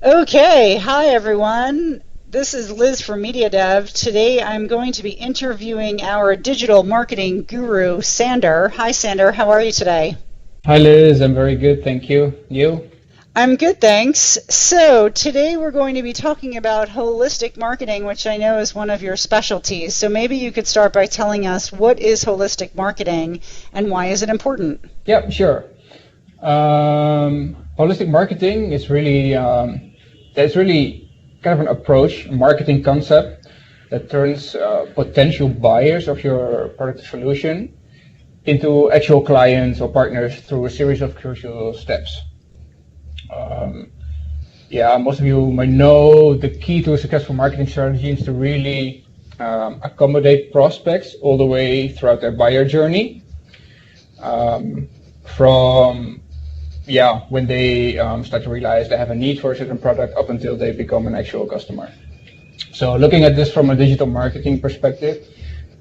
Okay, hi everyone. This is Liz from MediaDev. Today I'm going to be interviewing our digital marketing guru, Sander. Hi, Sander. How are you today? Hi Liz, I'm very good, thank you. You? I'm good, thanks. So, today we're going to be talking about holistic marketing, which I know is one of your specialties. So, maybe you could start by telling us what is holistic marketing and why is it important? Yeah, sure. Holistic marketing is really that's really kind of an approach, a marketing concept that turns potential buyers of your product or solution into actual clients or partners through a series of crucial steps. Um, yeah, most of you might know the key to a successful marketing strategy is to really accommodate prospects all the way throughout their buyer journey. Um, from when they start to realize they have a need for a certain product up until they become an actual customer. So looking at this from a digital marketing perspective,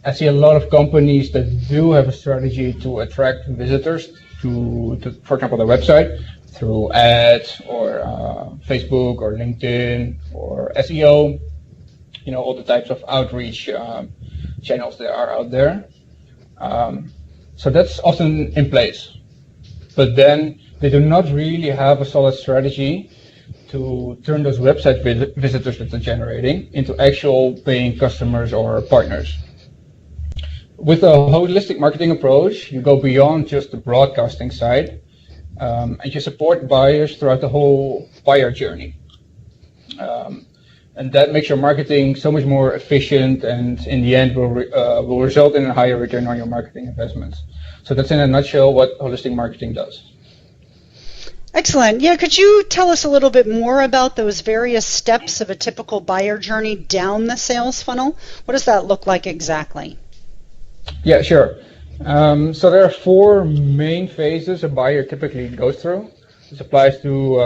I see a lot of companies that do have a strategy to attract visitors to for example, their website through ads or Facebook or LinkedIn or SEO, all the types of outreach channels that are out there. So that's often in place. But then they do not really have a solid strategy to turn those website visitors that they're generating into actual paying customers or partners. With a holistic marketing approach, you go beyond just the broadcasting side, and you support buyers throughout the whole buyer journey. And that makes your marketing so much more efficient, and in the end will result in a higher return on your marketing investments. So that's in a nutshell what holistic marketing does. Excellent. Yeah, could you tell us a little bit more about those various steps of a typical buyer journey down the sales funnel? What does that look like exactly? Yeah, sure. So there are four main phases a buyer typically goes through. This applies to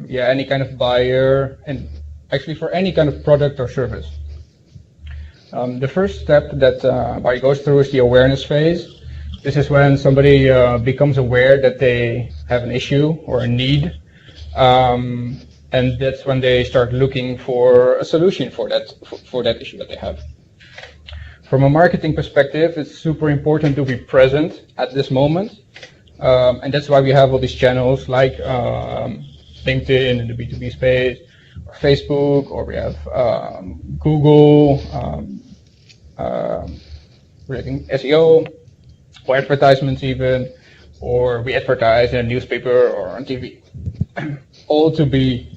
any kind of buyer, and actually for any kind of product or service. The first step that a buyer goes through is the awareness phase. This is when somebody becomes aware that they have an issue or a need, and that's when they start looking for a solution for that issue that they have. From a marketing perspective, it's super important to be present at this moment, and that's why we have all these channels like LinkedIn in the B2B space, or Facebook, or we have Google, relating SEO, or advertisements even, or we advertise in a newspaper or on TV. All to be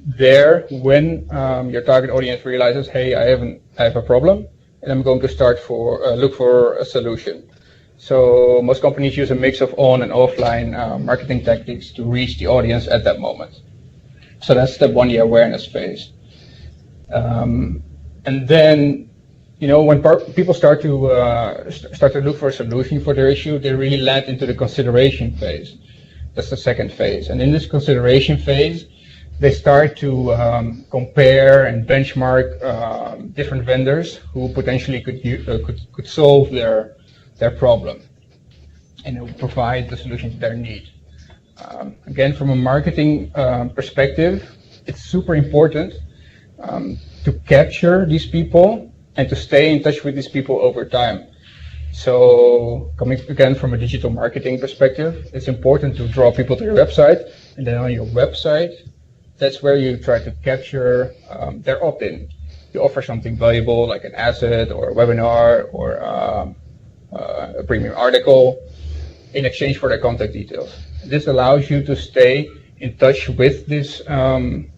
there when your target audience realizes, hey, I have a problem, and I'm going to start look for a solution. So most companies use a mix of on and offline marketing tactics to reach the audience at that moment. So that's step one, the awareness phase. And then, when people start to look for a solution for their issue, they really land into the consideration phase. That's the second phase. And in this consideration phase, they start to compare and benchmark different vendors who potentially could solve their problem and who provide the solution to their need. Again, from a marketing perspective, it's super important to capture these people and to stay in touch with these people over time. So coming again from a digital marketing perspective, it's important to draw people to your website, and then on your website, that's where you try to capture their opt-in. You offer something valuable like an asset or a webinar or a premium article in exchange for their contact details. This allows you to stay in touch with this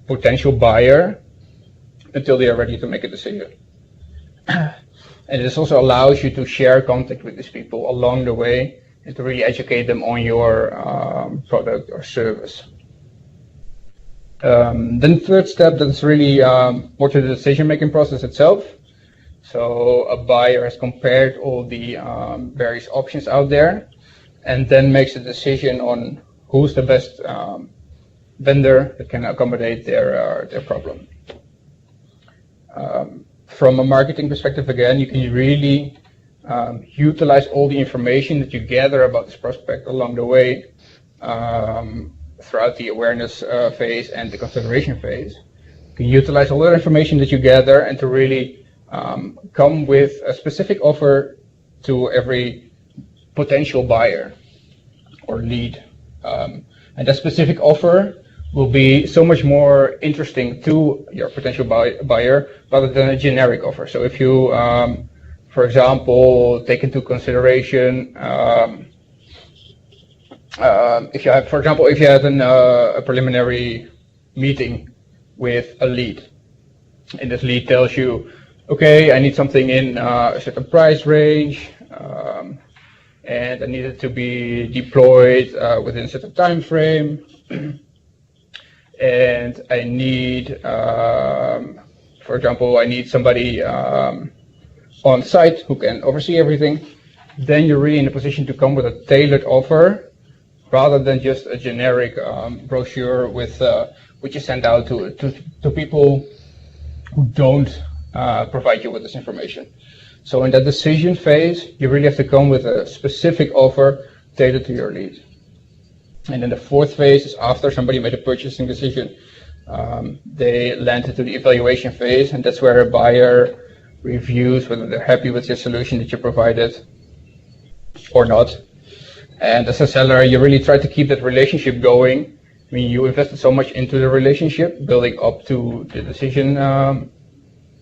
potential buyer until they are ready to make a decision. And this also allows you to share contact with these people along the way and to really educate them on your product or service. Then the third step, that's really more to the decision-making process itself. So a buyer has compared all the various options out there and then makes a decision on who's the best vendor that can accommodate their problem. From a marketing perspective, again, you can really utilize all the information that you gather about this prospect along the way throughout the awareness phase and the consideration phase. You can utilize all the information that you gather and to really come with a specific offer to every potential buyer or lead. And that specific offer will be so much more interesting to your potential buyer rather than a generic offer. So if you, for example, take into consideration, if you have, for example, if you had a preliminary meeting with a lead, and this lead tells you, okay, I need something in a certain price range, and I need it to be deployed within a certain time frame, and I need, for example, I need somebody on site who can oversee everything. Then you're really in a position to come with a tailored offer rather than just a generic brochure with which you send out to people who don't provide you with this information. So in that decision phase, you really have to come with a specific offer tailored to your lead. And then the fourth phase is after somebody made a purchasing decision. They land into the evaluation phase, and that's where a buyer reviews whether they're happy with your solution that you provided or not. And as a seller, you really try to keep that relationship going. I mean, you invested so much into the relationship, building up to the decision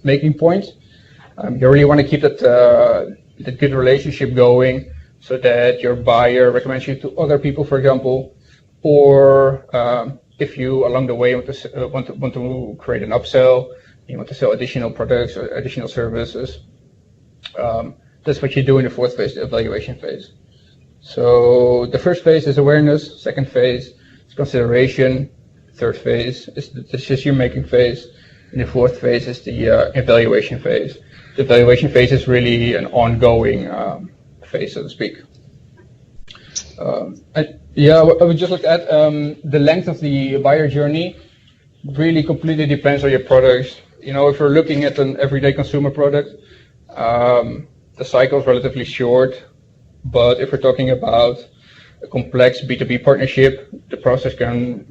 making point. You really want to keep that good relationship going so that your buyer recommends you to other people, for example, or if you along the way want to create an upsell, you want to sell additional products or additional services. That's what you do in the fourth phase, the evaluation phase. So the first phase is awareness, second phase is consideration, third phase is the decision-making phase, and the fourth phase is the evaluation phase. The evaluation phase is really an ongoing phase, so to speak. I would just look at the length of the buyer journey. Really completely depends on your products. You know, if you're looking at an everyday consumer product, the cycle is relatively short. But if we're talking about a complex B2B partnership, the process can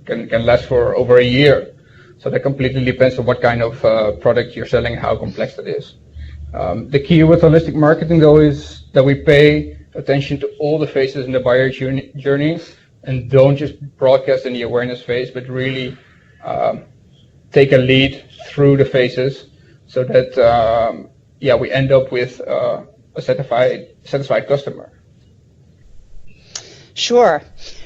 last for over a year. So that completely depends on what kind of product you're selling, how complex that is. The key with holistic marketing, though, is that we pay attention to all the phases in the buyer journey and don't just broadcast in the awareness phase, but really take a lead through the phases so that we end up with a satisfied customer. Sure.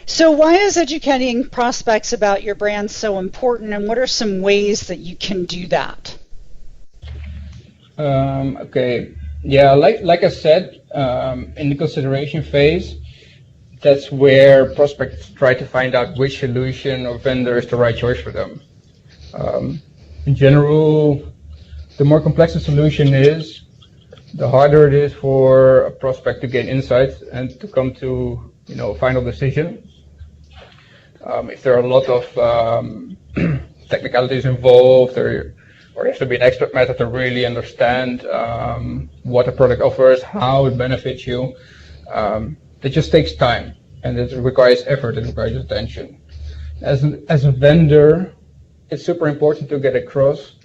So why is educating prospects about your brand so important, and what are some ways that you can do that? Okay. Yeah, like I said, in the consideration phase, that's where prospects try to find out which solution or vendor is the right choice for them. In general, the more complex the solution is, the harder it is for a prospect to gain insights and to come to a final decision. If there are a lot of technicalities involved, or there has to be an expert method to really understand what a product offers, how it benefits you, it just takes time, and it requires effort, it requires attention. As a vendor, it's super important to get across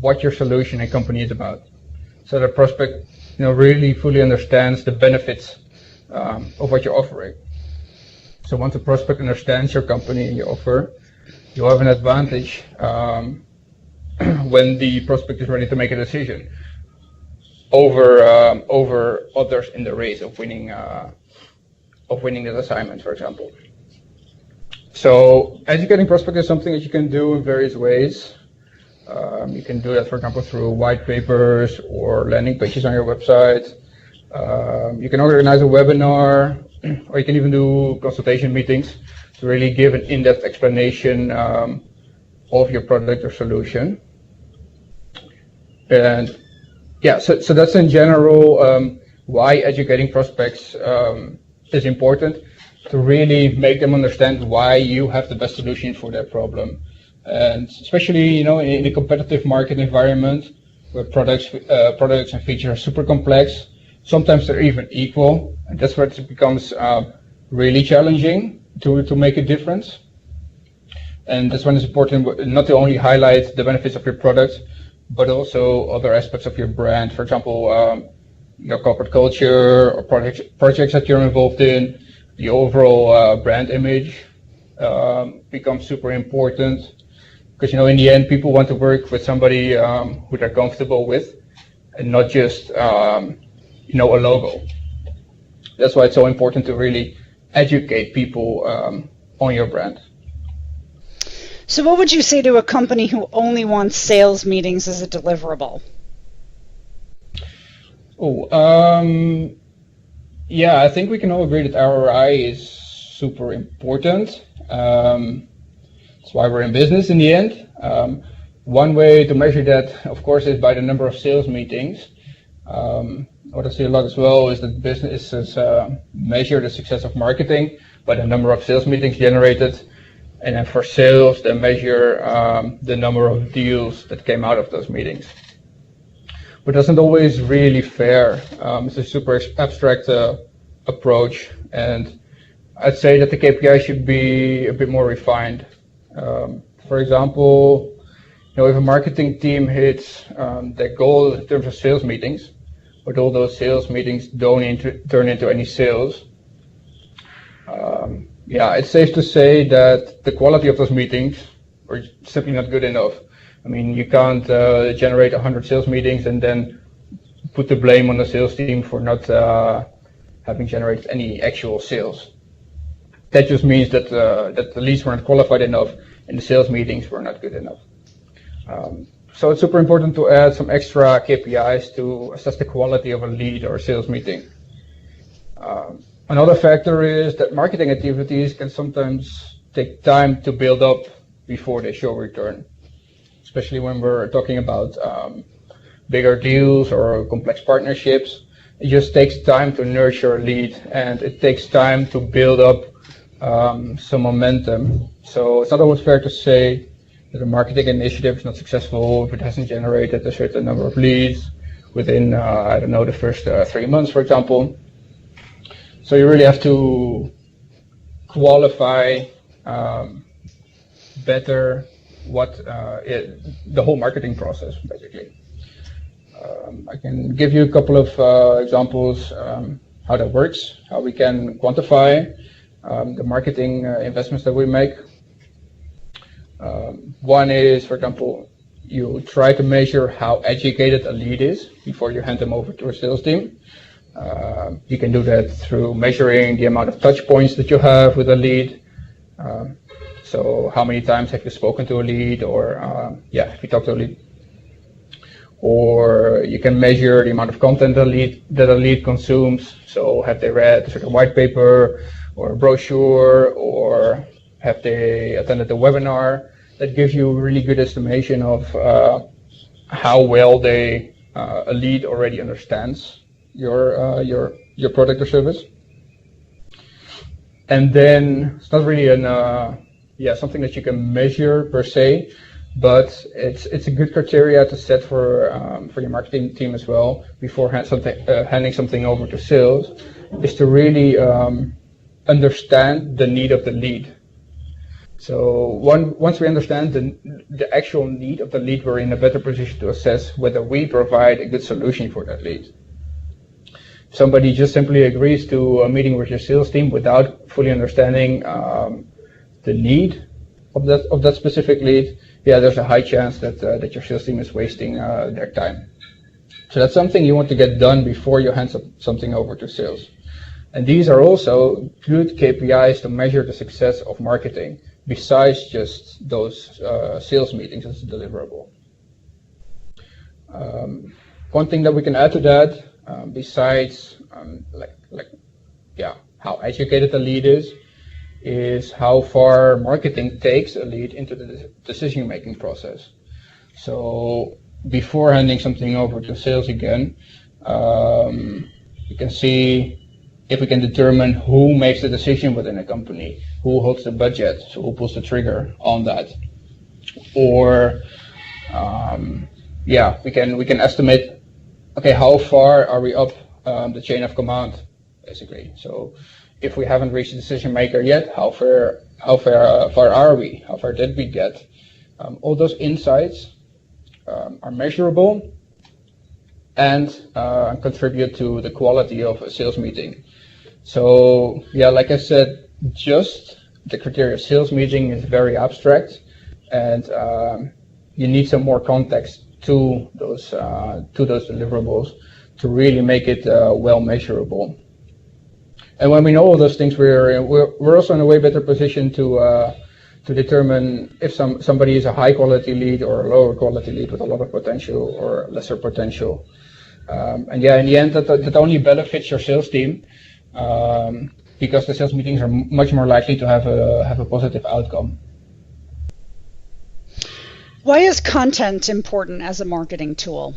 what your solution and company is about, so the prospect really fully understands the benefits of what you're offering. So once a prospect understands your company and your offer, you have an advantage when the prospect is ready to make a decision over others in the race of winning that assignment, for example. So educating prospects is something that you can do in various ways. You can do that, for example, through white papers or landing pages on your website. You can organize a webinar, or you can even do consultation meetings to really give an in-depth explanation of your product or solution. And yeah, so that's in general why educating prospects is important, to really make them understand why you have the best solution for their problem. And especially, in a competitive market environment where products and features are super complex, sometimes they're even equal, and that's where it becomes really challenging to make a difference. And that's when it's important not to only highlight the benefits of your product, but also other aspects of your brand. For example, your corporate culture or projects that you're involved in, the overall brand image becomes super important. Because, in the end, people want to work with somebody who they're comfortable with, and not just, a logo. That's why it's so important to really educate people on your brand. So what would you say to a company who only wants sales meetings as a deliverable? Yeah, I think we can all agree that ROI is super important. That's why we're in business in the end. One way to measure that, of course, is by the number of sales meetings. What I see a lot as well is that businesses measure the success of marketing by the number of sales meetings generated. And then for sales, they measure the number of deals that came out of those meetings. But that's not always really fair. It's a super abstract approach, and I'd say that the KPI should be a bit more refined. For example, if a marketing team hits their goal in terms of sales meetings, but all those sales meetings don't turn into any sales, it's safe to say that the quality of those meetings are simply not good enough. I mean, you can't generate 100 sales meetings and then put the blame on the sales team for not having generated any actual sales. That just means that the leads weren't qualified enough and the sales meetings were not good enough. So it's super important to add some extra KPIs to assess the quality of a lead or a sales meeting. Another factor is that marketing activities can sometimes take time to build up before they show return, especially when we're talking about bigger deals or complex partnerships. It just takes time to nurture a lead, and it takes time to build up some momentum. So it's not always fair to say that a marketing initiative is not successful if it hasn't generated a certain number of leads within, the first 3 months, for example. So you really have to qualify better the whole marketing process, basically. I can give you a couple of examples how that works, how we can quantify the marketing investments that we make. One is, for example, you try to measure how educated a lead is before you hand them over to a sales team. You can do that through measuring the amount of touch points that you have with a lead. So how many times have you spoken to a lead, or have you talked to a lead? Or you can measure the amount of content that a lead consumes. So have they read a certain white paper or a brochure, or have they attended a webinar? That gives you a really good estimation of how well a lead already understands your product or service. And then it's not really something that you can measure per se, but it's a good criteria to set for your marketing team as well before handing something over to sales, is to really understand the need of the lead. So once we understand the actual need of the lead, we're in a better position to assess whether we provide a good solution for that lead. If somebody just simply agrees to a meeting with your sales team without fully understanding the need of that specific lead, there's a high chance that your sales team is wasting their time. So that's something you want to get done before you hand something over to sales. And these are also good KPIs to measure the success of marketing, besides just those sales meetings as a deliverable. One thing that we can add to that, besides how educated the lead is how far marketing takes a lead into the decision-making process. So before handing something over to sales again, you can see if we can determine who makes the decision within a company, who holds the budget, so who pulls the trigger on that. Or we can estimate, how far are we up the chain of command, basically. So if we haven't reached the decision maker yet, how far are we? How far did we get? All those insights are measurable and contribute to the quality of a sales meeting. So yeah, like I said, just the criteria of sales meeting is very abstract, and you need some more context to those deliverables to really make it well measurable. And when we know all those things, we're also in a way better position to determine if somebody is a high quality lead or a lower quality lead with a lot of potential or lesser potential. And yeah, in the end, that only benefits your sales team, because the sales meetings are much more likely to have a positive outcome. Why is content important as a marketing tool?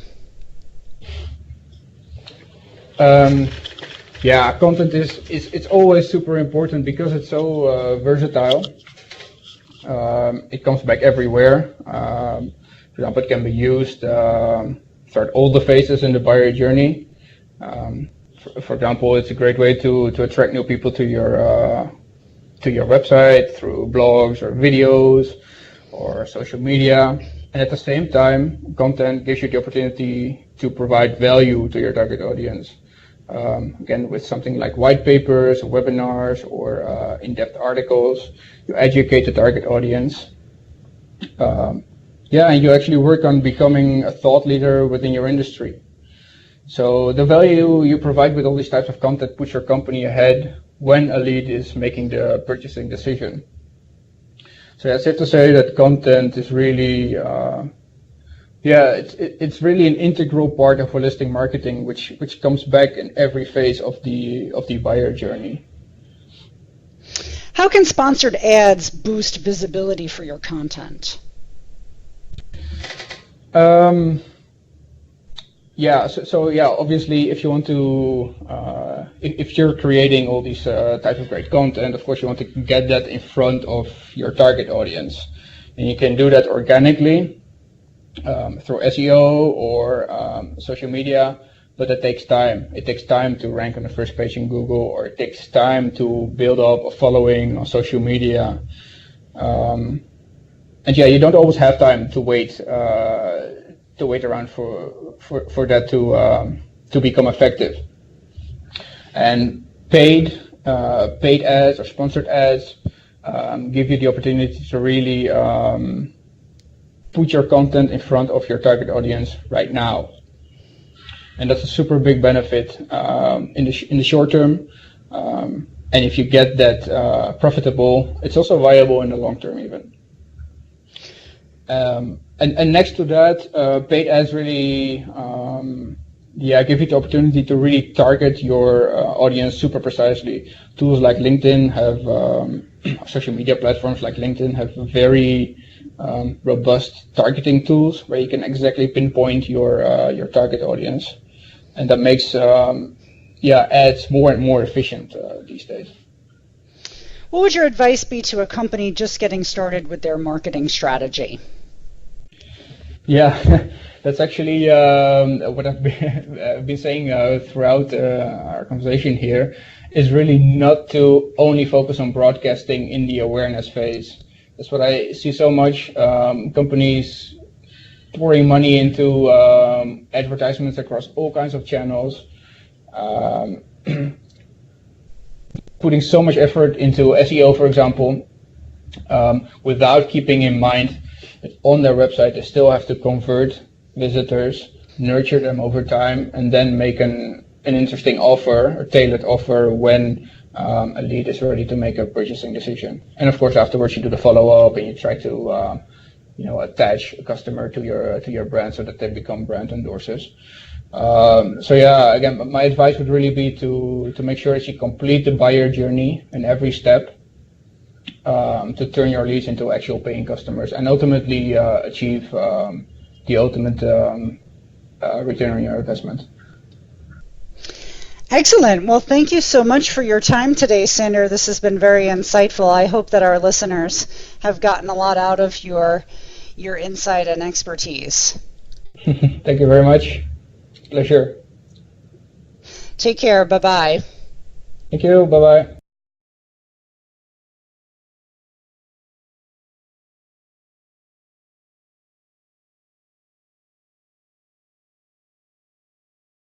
Yeah, content it's always super important because it's so versatile. It comes back everywhere. For example, it can be used throughout all the phases in the buyer journey. For example, it's a great way to attract new people to your website through blogs or videos or social media. And at the same time, content gives you the opportunity to provide value to your target audience. Again, with something like white papers, webinars, or in-depth articles, you educate the target audience. Yeah, and you actually work on becoming a thought leader within your industry. So the value you provide with all these types of content puts your company ahead when a lead is making the purchasing decision. So that's safe to say that content is really, it's really an integral part of holistic marketing, which comes back in every phase of the buyer journey. How can sponsored ads boost visibility for your content? Obviously, if you want to, if you're creating all these types of great content, of course you want to get that in front of your target audience, and you can do that organically through SEO or social media, but that takes time. It takes time to rank on the first page in Google, or it takes time to build up a following on social media. And yeah, you don't always have time to wait around for that to become effective. And paid ads or sponsored ads give you the opportunity to really put your content in front of your target audience right now, and that's a super big benefit in the short term. And if you get that profitable, it's also viable in the long term even. And next to that, paid ads really give you the opportunity to really target your audience super precisely. Tools like LinkedIn have, social media platforms like LinkedIn have very robust targeting tools where you can exactly pinpoint your target audience, and that makes ads more and more efficient these days. What would your advice be to a company just getting started with their marketing strategy? Yeah, that's actually what I've been saying throughout our conversation here, is really not to only focus on broadcasting in the awareness phase. That's what I see so much, companies pouring money into advertisements across all kinds of channels, putting so much effort into SEO, for example, without keeping in mind that on their website they still have to convert visitors, nurture them over time, and then make an interesting offer or tailored offer when a lead is ready to make a purchasing decision. And of course, afterwards you do the follow-up and you try to attach a customer to your brand so that they become brand endorsers. Again, my advice would really be to make sure that you complete the buyer journey in every step, to turn your leads into actual paying customers and ultimately achieve the ultimate return on your investment. Excellent. Well, thank you so much for your time today, Sander. This has been very insightful. I hope that our listeners have gotten a lot out of your insight and expertise. Thank you very much. Pleasure. Take care. Bye-bye. Thank you. Bye-bye.